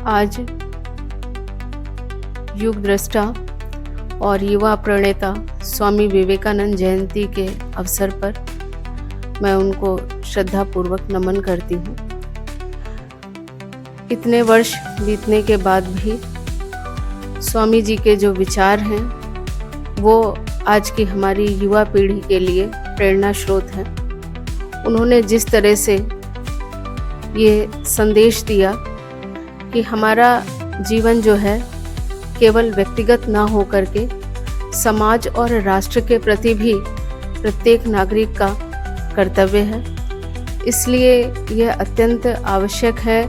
आज युग दृष्टा और युवा प्रणेता स्वामी विवेकानंद जयंती के अवसर पर मैं उनको श्रद्धापूर्वक नमन करती हूँ। इतने वर्ष बीतने के बाद भी स्वामी जी के जो विचार हैं वो आज की हमारी युवा पीढ़ी के लिए प्रेरणा स्रोत हैं। उन्होंने जिस तरह से ये संदेश दिया कि हमारा जीवन जो है केवल व्यक्तिगत ना हो करके समाज और राष्ट्र के प्रति भी प्रत्येक नागरिक का कर्तव्य है। इसलिए यह अत्यंत आवश्यक है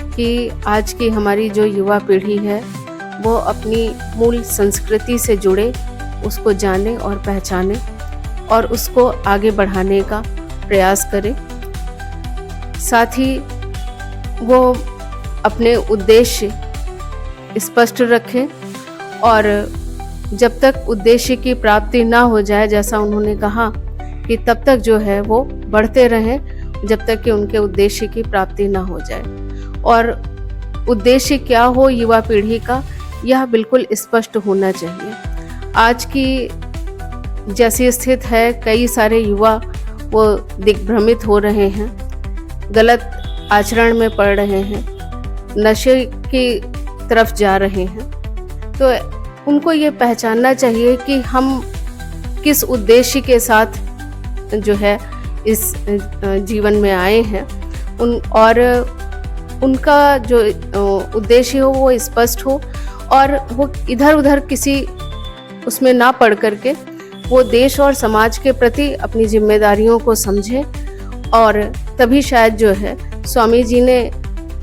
कि आज की हमारी जो युवा पीढ़ी है वो अपनी मूल संस्कृति से जुड़े, उसको जाने और पहचाने और उसको आगे बढ़ाने का प्रयास करें। साथ ही वो अपने उद्देश्य स्पष्ट रखें और जब तक उद्देश्य की प्राप्ति ना हो जाए, जैसा उन्होंने कहा कि तब तक जो है वो बढ़ते रहें जब तक कि उनके उद्देश्य की प्राप्ति ना हो जाए। और उद्देश्य क्या हो युवा पीढ़ी का, यह बिल्कुल स्पष्ट होना चाहिए। आज की जैसी स्थिति है, कई सारे युवा वो दिग्भ्रमित हो रहे हैं, गलत आचरण में पड़ रहे हैं, नशे की तरफ जा रहे हैं। तो उनको ये पहचानना चाहिए कि हम किस उद्देश्य के साथ जो है इस जीवन में आए हैं, और उनका जो उद्देश्य हो वो स्पष्ट हो और वो इधर उधर किसी उसमें ना पड़ करके वो देश और समाज के प्रति अपनी जिम्मेदारियों को समझें, और तभी शायद जो है स्वामी जी ने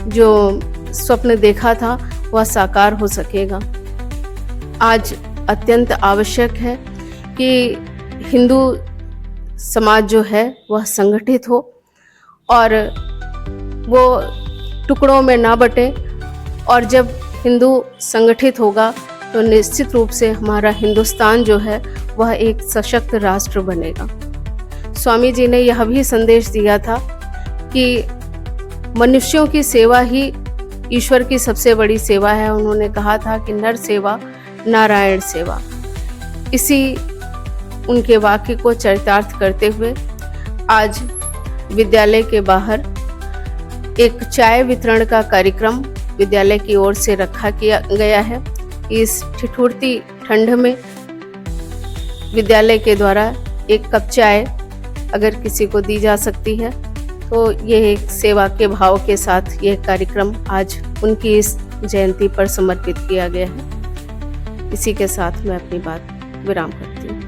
जो स्वप्न देखा था वह साकार हो सकेगा। आज अत्यंत आवश्यक है कि हिंदू समाज जो है वह संगठित हो और वो टुकड़ों में ना बटे, और जब हिंदू संगठित होगा तो निश्चित रूप से हमारा हिंदुस्तान जो है वह एक सशक्त राष्ट्र बनेगा। स्वामी जी ने यह भी संदेश दिया था कि मनुष्यों की सेवा ही ईश्वर की सबसे बड़ी सेवा है। उन्होंने कहा था कि नर सेवा नारायण सेवा। इसी उनके वाक्य को चरितार्थ करते हुए आज विद्यालय के बाहर एक चाय वितरण का कार्यक्रम विद्यालय की ओर से रखा गया है। इस ठिठुरती ठंड में विद्यालय के द्वारा एक कप चाय अगर किसी को दी जा सकती है तो यह एक सेवा के भाव के साथ यह कार्यक्रम आज उनकी इस जयंती पर समर्पित किया गया है। इसी के साथ मैं अपनी बात विराम करती हूँ।